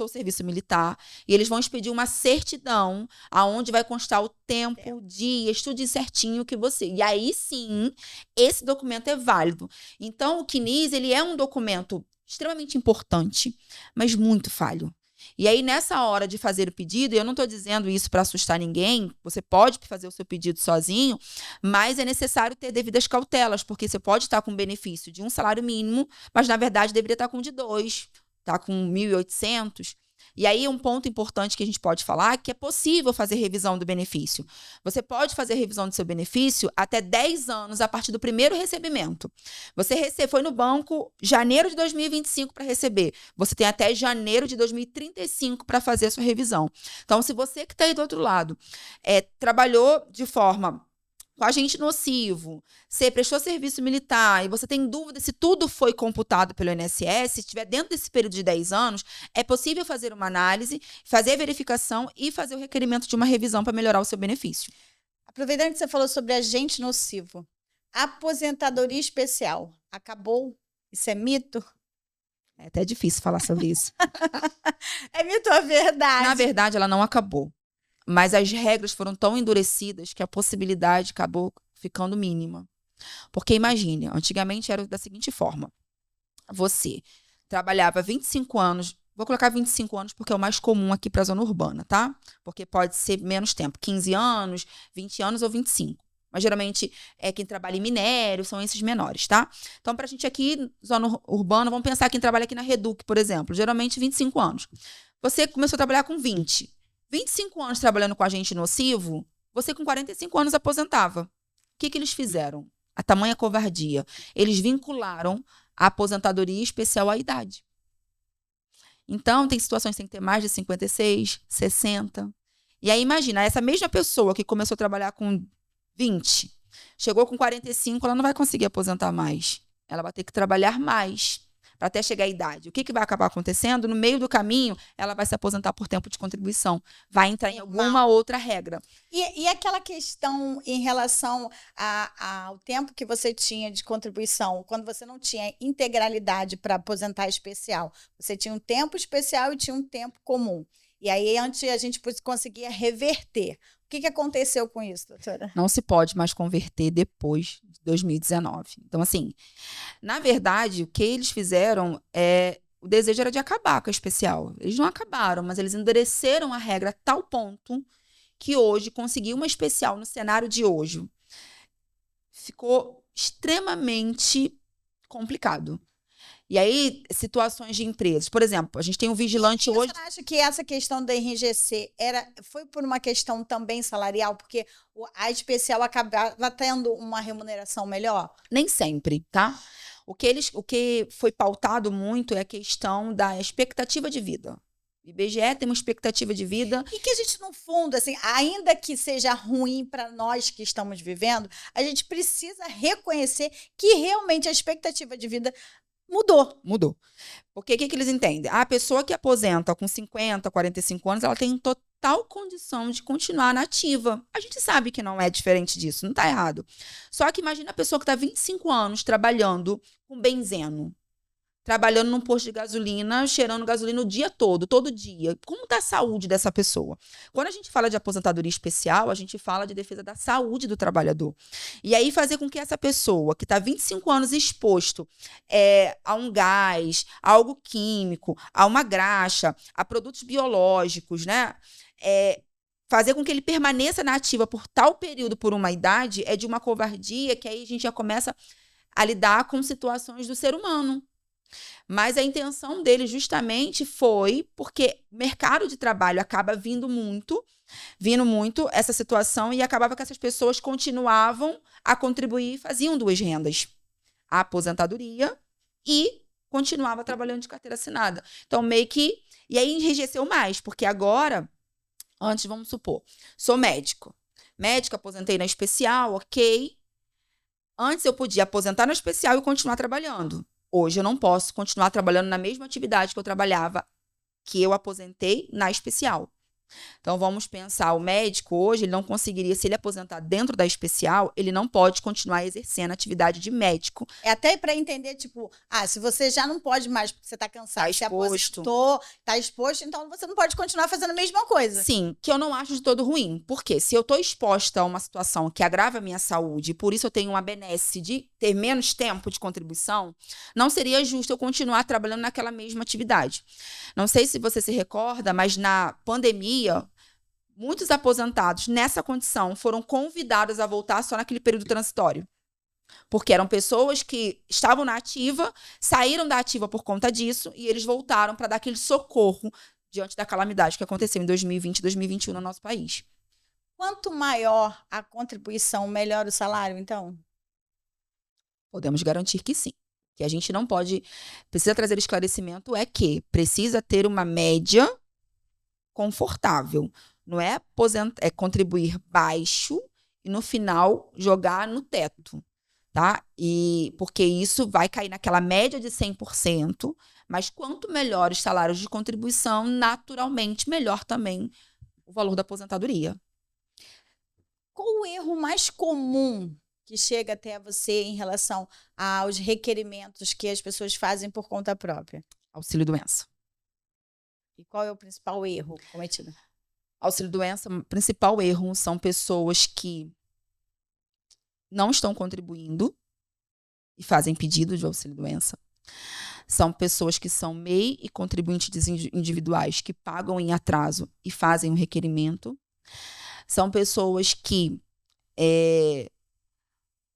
o serviço militar, e eles vão expedir uma certidão aonde vai constar o tempo, o dia, estude certinho que você. E aí sim, esse documento é válido. Então, o CNIS, ele é um documento extremamente importante, mas muito falho. E aí, nessa hora de fazer o pedido, eu não estou dizendo isso para assustar ninguém, você pode fazer o seu pedido sozinho, mas é necessário ter devidas cautelas, porque você pode estar com benefício de um salário mínimo, mas na verdade deveria estar com de 2, está com 1.800. E aí, um ponto importante que a gente pode falar é que é possível fazer revisão do benefício. Você pode fazer revisão do seu benefício até 10 anos a partir do primeiro recebimento. Você foi no banco janeiro de 2025 para receber. Você tem até janeiro de 2035 para fazer a sua revisão. Então, se você que está aí do outro lado trabalhou de forma com agente nocivo, você prestou serviço militar e você tem dúvida se tudo foi computado pelo INSS, se estiver dentro desse período de 10 anos, é possível fazer uma análise, fazer a verificação e fazer o requerimento de uma revisão para melhorar o seu benefício. Aproveitando que você falou sobre agente nocivo, aposentadoria especial, acabou? Isso é mito? É até difícil falar sobre isso. É mito ou é verdade? Na verdade, ela não acabou. Mas as regras foram tão endurecidas que a possibilidade acabou ficando mínima. Porque imagine, antigamente era da seguinte forma. Você trabalhava 25 anos, vou colocar 25 anos porque é o mais comum aqui para a zona urbana, tá? Porque pode ser menos tempo, 15 anos, 20 anos ou 25. Mas geralmente quem trabalha em minério, são esses menores, tá? Então, para a gente aqui, zona urbana, vamos pensar quem trabalha aqui na Reduc, por exemplo, geralmente 25 anos. Você começou a trabalhar com 20. 25 anos trabalhando com agente nocivo, você com 45 anos aposentava. O que eles fizeram? A tamanha covardia. Eles vincularam a aposentadoria especial à idade. Então, tem situações que tem que ter mais de 56, 60. E aí, imagina, essa mesma pessoa que começou a trabalhar com 20, chegou com 45, ela não vai conseguir aposentar mais. Ela vai ter que trabalhar mais para até chegar à idade. O que vai acabar acontecendo? No meio do caminho, ela vai se aposentar por tempo de contribuição. Vai entrar em alguma outra regra. E aquela questão em relação ao tempo que você tinha de contribuição, quando você não tinha integralidade para aposentar especial, você tinha um tempo especial e tinha um tempo comum. E aí, antes a gente conseguia reverter. O que aconteceu com isso, doutora? Não se pode mais converter depois de 2019. Então, assim, na verdade, o que eles fizeram o desejo era de acabar com a especial. Eles não acabaram, mas eles endureceram a regra a tal ponto que hoje, conseguir uma especial no cenário de hoje ficou extremamente complicado. E aí, situações de empresas. Por exemplo, a gente tem um vigilante hoje... Você acha que essa questão da RGC foi por uma questão também salarial? Porque a especial acabava tendo uma remuneração melhor? Nem sempre, tá? O que foi pautado muito é a questão da expectativa de vida. O IBGE tem uma expectativa de vida... E que a gente, no fundo, assim, ainda que seja ruim para nós que estamos vivendo, a gente precisa reconhecer que realmente a expectativa de vida mudou. Porque o que eles entendem? A pessoa que aposenta com 50, 45 anos, ela tem total condição de continuar na ativa. A gente sabe que não é diferente disso, não está errado. Só que imagina a pessoa que está 25 anos trabalhando com benzeno. trabalhando num posto de gasolina, cheirando gasolina o dia todo dia. Como está a saúde dessa pessoa? Quando a gente fala de aposentadoria especial, a gente fala de defesa da saúde do trabalhador. E aí fazer com que essa pessoa que está 25 anos exposto a um gás, a algo químico, a uma graxa, a produtos biológicos, né? Fazer com que ele permaneça na ativa por tal período, por uma idade, é de uma covardia que aí a gente já começa a lidar com situações do ser humano. Mas a intenção dele justamente foi porque o mercado de trabalho acaba vindo muito essa situação e acabava que essas pessoas continuavam a contribuir e faziam duas rendas. A aposentadoria e continuava trabalhando de carteira assinada. Então, meio que... E aí enrijeceu mais, porque agora, antes, vamos supor, sou médico. Médico, aposentei na especial, ok. Antes eu podia aposentar na especial e continuar trabalhando. Hoje eu não posso continuar trabalhando na mesma atividade que eu trabalhava, que eu aposentei na especial. Então, vamos pensar, o médico hoje, ele não conseguiria, se ele aposentar dentro da especial, ele não pode continuar exercendo a atividade de médico. É até para entender, tipo, se você já não pode mais porque você está cansado, se aposentou, está exposto, então você não pode continuar fazendo a mesma coisa. Sim, que eu não acho de todo ruim. Porque se eu estou exposta a uma situação que agrava a minha saúde, e por isso eu tenho uma benesse de ter menos tempo de contribuição, não seria justo eu continuar trabalhando naquela mesma atividade. Não sei se você se recorda, mas na pandemia, muitos aposentados nessa condição foram convidados a voltar só naquele período transitório. Porque eram pessoas que estavam na ativa, saíram da ativa por conta disso e eles voltaram para dar aquele socorro diante da calamidade que aconteceu em 2020 e 2021 no nosso país. Quanto maior a contribuição, melhor o salário, então? Podemos garantir que sim. Que a gente não pode... Precisa trazer esclarecimento que precisa ter uma média confortável. Não é contribuir baixo e no final jogar no teto, tá? Porque isso vai cair naquela média de 100%, mas quanto melhor os salários de contribuição, naturalmente melhor também o valor da aposentadoria. Qual o erro mais comum que chega até você em relação aos requerimentos que as pessoas fazem por conta própria? Auxílio-doença. E qual é o principal erro cometido? Auxílio-doença, o principal erro são pessoas que não estão contribuindo e fazem pedido de auxílio-doença. São pessoas que são MEI e contribuintes individuais que pagam em atraso e fazem um requerimento. São pessoas que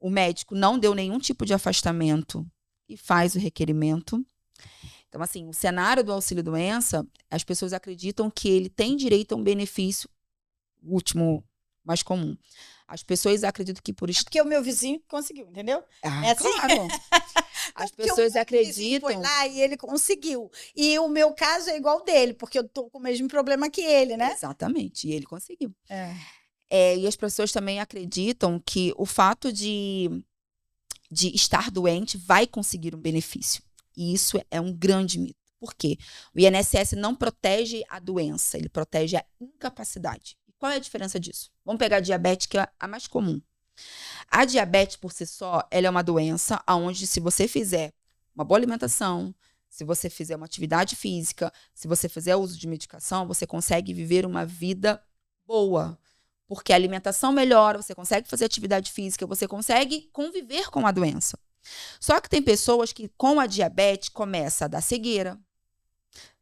o médico não deu nenhum tipo de afastamento e faz o requerimento. Então, assim, o cenário do auxílio-doença, as pessoas acreditam que ele tem direito a um benefício, o último mais comum. As pessoas acreditam que por... Porque o meu vizinho conseguiu, entendeu? É assim? Claro. As pessoas acreditam... Foi lá e ele conseguiu. E o meu caso é igual dele, porque eu tô com o mesmo problema que ele, né? Exatamente, e ele conseguiu. E as pessoas também acreditam que o fato de estar doente vai conseguir um benefício. E isso é um grande mito. Por quê? O INSS não protege a doença, ele protege a incapacidade. E qual é a diferença disso? Vamos pegar a diabetes, que é a mais comum. A diabetes, por si só, ela é uma doença onde, se você fizer uma boa alimentação, se você fizer uma atividade física, se você fizer uso de medicação, você consegue viver uma vida boa. Porque a alimentação melhora, você consegue fazer atividade física, você consegue conviver com a doença. Só que tem pessoas que, com a diabetes, começa a dar cegueira,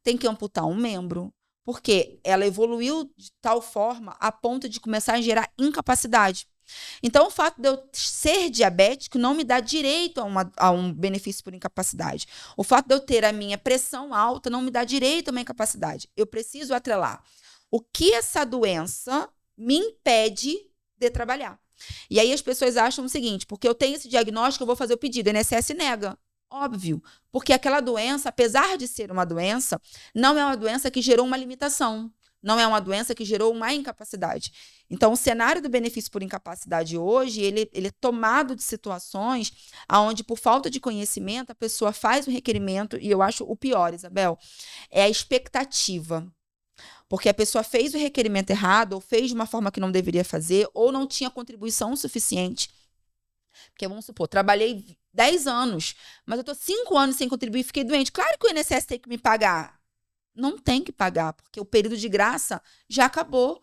tem que amputar um membro, porque ela evoluiu de tal forma a ponto de começar a gerar incapacidade. Então, o fato de eu ser diabético não me dá direito a um benefício por incapacidade. O fato de eu ter a minha pressão alta não me dá direito a uma incapacidade. Eu preciso atrelar o que essa doença me impede de trabalhar. E aí as pessoas acham o seguinte, porque eu tenho esse diagnóstico, eu vou fazer o pedido, o INSS nega. Óbvio, porque aquela doença, apesar de ser uma doença, não é uma doença que gerou uma limitação, não é uma doença que gerou uma incapacidade. Então, o cenário do benefício por incapacidade hoje, ele é tomado de situações onde, por falta de conhecimento, a pessoa faz um requerimento, e eu acho o pior, Isabel, é a expectativa. Porque a pessoa fez o requerimento errado, ou fez de uma forma que não deveria fazer, ou não tinha contribuição suficiente. Porque, vamos supor, trabalhei 10 anos, mas eu tô 5 anos sem contribuir e fiquei doente. Claro que o INSS tem que me pagar. Não tem que pagar, porque o período de graça já acabou.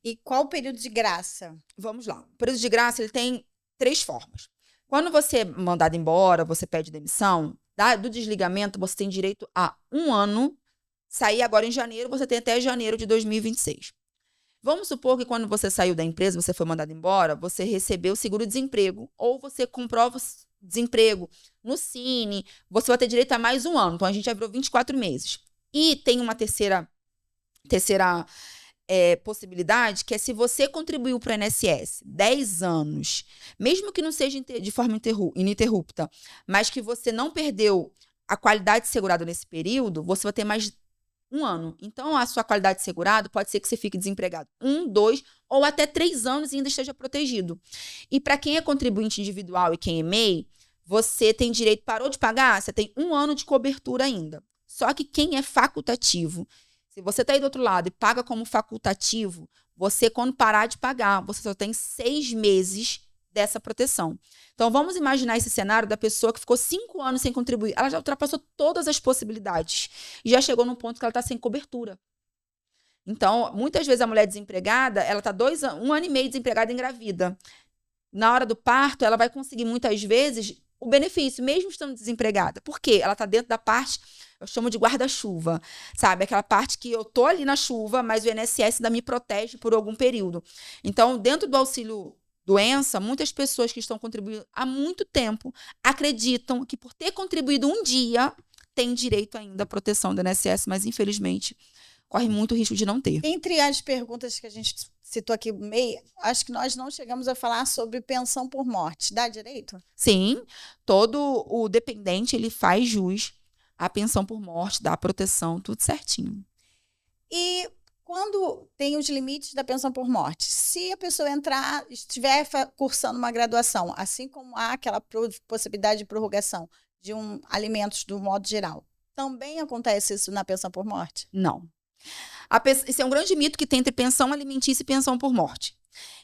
E qual o período de graça? Vamos lá. O período de graça, ele tem 3 formas. Quando você é mandado embora, você pede demissão, do desligamento, você tem direito a 1 ano. Sair agora em janeiro, você tem até janeiro de 2026. Vamos supor que quando você saiu da empresa, você foi mandado embora, você recebeu seguro-desemprego ou você comprova desemprego no Cine, você vai ter direito a mais 1 ano. Então, a gente já virou 24 meses. E tem uma terceira possibilidade, que é se você contribuiu para o INSS 10 anos, mesmo que não seja de forma ininterrupta, mas que você não perdeu a qualidade de segurado nesse período, você vai ter mais 1 ano. Então, a sua qualidade de segurado pode ser que você fique desempregado 1, 2 ou até 3 anos e ainda esteja protegido. E para quem é contribuinte individual e quem é MEI, você tem direito, parou de pagar, você tem 1 ano de cobertura ainda. Só que quem é facultativo, se você está aí do outro lado e paga como facultativo, você, quando parar de pagar, você só tem 6 meses dessa proteção. Então, vamos imaginar esse cenário da pessoa que ficou 5 anos sem contribuir. Ela já ultrapassou todas as possibilidades e já chegou num ponto que ela está sem cobertura. Então, muitas vezes a mulher desempregada, ela está 1 ano e meio desempregada e engravida. Na hora do parto, ela vai conseguir muitas vezes o benefício, mesmo estando desempregada. Por quê? Ela está dentro da parte, eu chamo de guarda-chuva, sabe? Aquela parte que eu tô ali na chuva, mas o INSS ainda me protege por algum período. Então, dentro do auxílio doença, muitas pessoas que estão contribuindo há muito tempo acreditam que por ter contribuído um dia, tem direito ainda à proteção do INSS, mas infelizmente corre muito risco de não ter. Entre as perguntas que a gente citou aqui no meio, acho que nós não chegamos a falar sobre pensão por morte. Dá direito? Sim, todo o dependente, ele faz jus à pensão por morte, dá proteção, tudo certinho. E quando tem os limites da pensão por morte, se a pessoa estiver cursando uma graduação, assim como há aquela possibilidade de prorrogação de alimentos do modo geral, também acontece isso na pensão por morte? Não. Esse é um grande mito que tem entre pensão alimentícia e pensão por morte.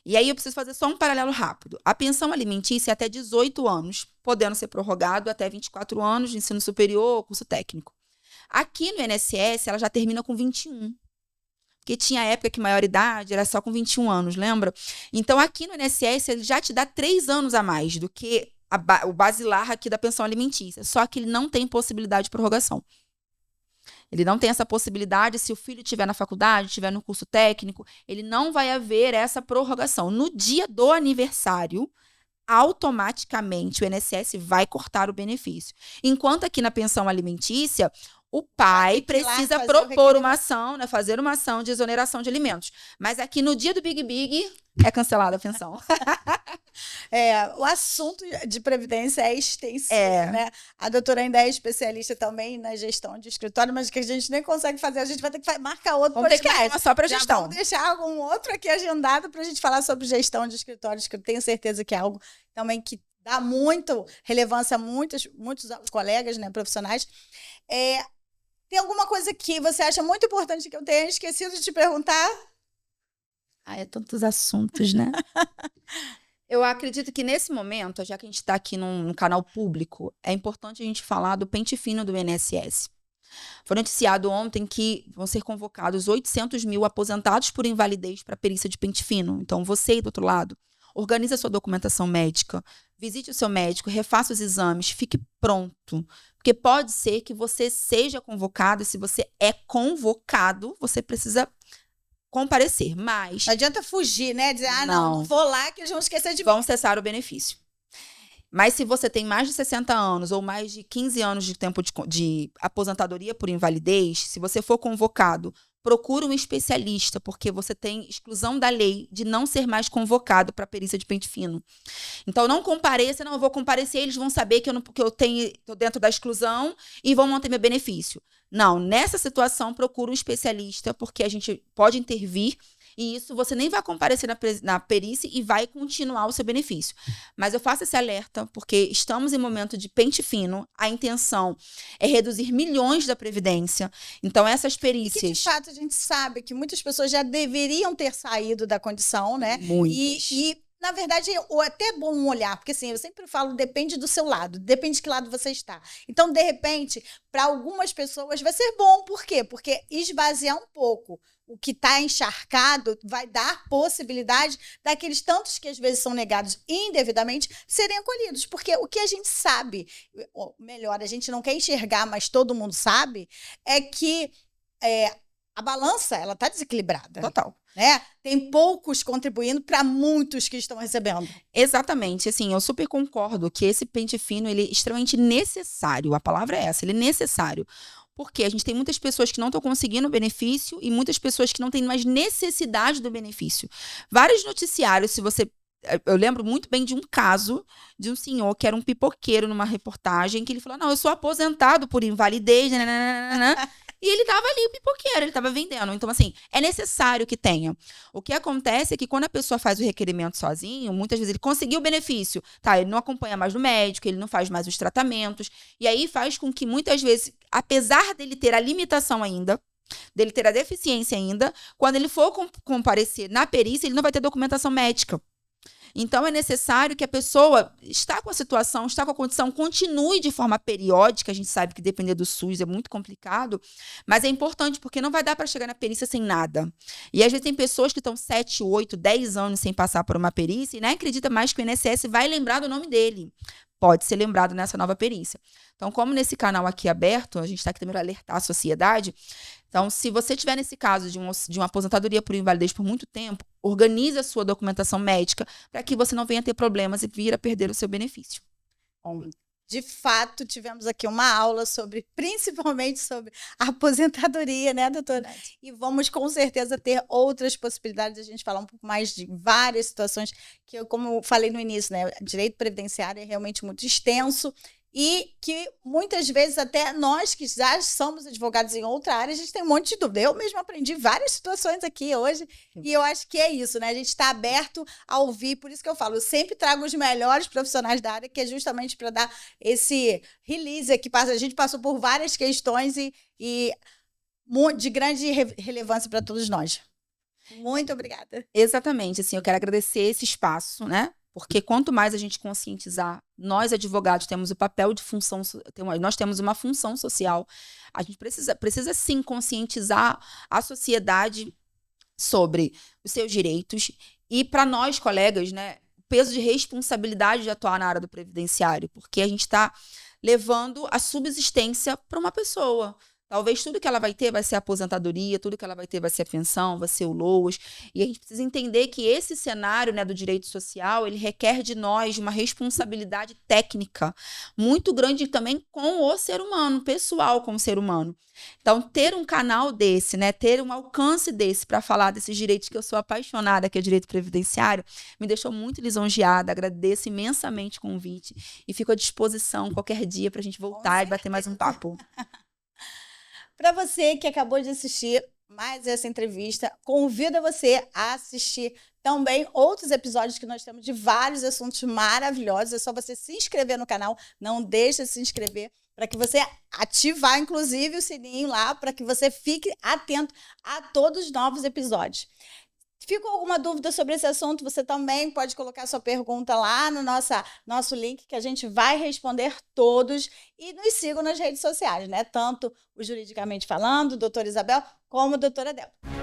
E aí eu preciso fazer só um paralelo rápido. A pensão alimentícia é até 18 anos, podendo ser prorrogado até 24 anos de ensino superior ou curso técnico. Aqui no INSS, ela já termina com 21. Porque tinha época que maioridade era só com 21 anos, lembra? Então, aqui no INSS, ele já te dá 3 anos a mais do que o basilar aqui da pensão alimentícia. Só que ele não tem possibilidade de prorrogação. Ele não tem essa possibilidade, se o filho estiver na faculdade, estiver no curso técnico, ele não vai haver essa prorrogação. No dia do aniversário, automaticamente o INSS vai cortar o benefício. Enquanto aqui na pensão alimentícia, o pai precisa propor uma ação, né, fazer uma ação de exoneração de alimentos. Mas aqui no dia do Big é cancelada a pensão. O assunto de previdência é extensivo, né? A doutora ainda é especialista também na gestão de escritório, mas que a gente nem consegue fazer, a gente vai ter que marcar outro podcast. Vamos ter que só para gestão. Vamos deixar algum outro aqui agendado para a gente falar sobre gestão de escritórios, que eu tenho certeza que é algo também que dá muito relevância a muitos colegas, né, profissionais. Tem alguma coisa que você acha muito importante que eu tenha esquecido de te perguntar? É tantos assuntos, né? Eu acredito que nesse momento, já que a gente está aqui num canal público, é importante a gente falar do pente fino do INSS. Foi noticiado ontem que vão ser convocados 800 mil aposentados por invalidez para perícia de pente fino. Então, você aí do outro lado, organize a sua documentação médica, visite o seu médico, refaça os exames, fique pronto. Porque pode ser que você seja convocado, e se você é convocado, você precisa comparecer, mas... Não adianta fugir, né? Dizer, não vou lá que eles vão esquecer de mim. Vão cessar o benefício. Mas se você tem mais de 60 anos ou mais de 15 anos de tempo de aposentadoria por invalidez, se você for convocado, procure um especialista, porque você tem exclusão da lei de não ser mais convocado para perícia de pente fino. Então, não compareça, eu vou comparecer, eles vão saber que eu estou dentro da exclusão e vão manter meu benefício. Não, nessa situação, procura um especialista, porque a gente pode intervir e isso você nem vai comparecer na perícia e vai continuar o seu benefício. Mas eu faço esse alerta, porque estamos em momento de pente fino, a intenção é reduzir milhões da Previdência. Então, essas perícias... E que, de fato, a gente sabe que muitas pessoas já deveriam ter saído da condição, né? Muitas. E na verdade, ou até é bom olhar, porque assim, eu sempre falo, depende do seu lado, depende de que lado você está. Então, de repente, para algumas pessoas vai ser bom, por quê? Porque esvaziar um pouco o que está encharcado vai dar possibilidade daqueles tantos que às vezes são negados indevidamente serem acolhidos. Porque o que a gente sabe, ou melhor, a gente não quer enxergar, mas todo mundo sabe, é que a balança ela está desequilibrada. Total. Né? Tem poucos contribuindo para muitos que estão recebendo. Exatamente, assim, eu super concordo que esse pente fino, ele é extremamente necessário, a palavra é essa, ele é necessário, porque a gente tem muitas pessoas que não estão conseguindo o benefício e muitas pessoas que não têm mais necessidade do benefício. Vários noticiários, se você... Eu lembro muito bem de um caso de um senhor que era um pipoqueiro numa reportagem, que ele falou, não, eu sou aposentado por invalidez, nananana. E ele tava ali, o pipoqueiro, ele tava vendendo. Então, assim, é necessário que tenha. O que acontece é que quando a pessoa faz o requerimento sozinho, muitas vezes ele conseguiu o benefício, tá? Ele não acompanha mais no médico, ele não faz mais os tratamentos. E aí faz com que muitas vezes, apesar dele ter a limitação ainda, dele ter a deficiência ainda, quando ele for comparecer na perícia, ele não vai ter documentação médica. Então, é necessário que a pessoa está com a situação, está com a condição, continue de forma periódica. A gente sabe que depender do SUS é muito complicado, mas é importante porque não vai dar para chegar na perícia sem nada. E às vezes tem pessoas que estão 7, 8, 10 anos sem passar por uma perícia e nem acredita mais que o INSS vai lembrar do nome dele. Pode ser lembrado nessa nova perícia. Então, como nesse canal aqui aberto, a gente está aqui também para alertar a sociedade. Então, se você tiver nesse caso de uma aposentadoria por invalidez por muito tempo, organize a sua documentação médica para que você não venha ter problemas e vir a perder o seu benefício. Bom, de fato, tivemos aqui uma aula principalmente sobre a aposentadoria, né, doutora? E vamos com certeza ter outras possibilidades de a gente falar um pouco mais de várias situações que, como eu falei no início, né, direito previdenciário é realmente muito extenso. E que muitas vezes até nós que já somos advogados em outra área, a gente tem um monte de dúvida. Eu mesmo aprendi várias situações aqui hoje e eu acho que é isso, né? A gente está aberto a ouvir, por isso que eu falo, eu sempre trago os melhores profissionais da área, que é justamente para dar esse release aqui. A gente passou por várias questões e de grande relevância para todos nós. Muito obrigada. Exatamente, assim, eu quero agradecer esse espaço, né? Porque quanto mais a gente conscientizar, nós advogados temos o papel de função, nós temos uma função social, a gente precisa sim conscientizar a sociedade sobre os seus direitos e para nós, colegas, né, o peso de responsabilidade de atuar na área do previdenciário, porque a gente está levando a subsistência para uma pessoa. Talvez tudo que ela vai ter vai ser a aposentadoria, tudo que ela vai ter vai ser a pensão, vai ser o LOAS. E a gente precisa entender que esse cenário, né, do direito social, ele requer de nós uma responsabilidade técnica muito grande também com o ser humano, pessoal com o ser humano. Então, ter um canal desse, né, ter um alcance desse para falar desses direitos que eu sou apaixonada, que é o direito previdenciário, me deixou muito lisonjeada. Agradeço imensamente o convite e fico à disposição qualquer dia para a gente voltar e bater mais um papo. Para você que acabou de assistir mais essa entrevista, convido você a assistir também outros episódios que nós temos de vários assuntos maravilhosos. É só você se inscrever no canal, não deixe de se inscrever, para que você ativar, inclusive, o sininho lá, para que você fique atento a todos os novos episódios. Ficou alguma dúvida sobre esse assunto? Você também pode colocar sua pergunta lá no nosso link, que a gente vai responder todos. E nos sigam nas redes sociais, né? Tanto o Juridicamente Falando, doutora Isabel, como a doutora Débora.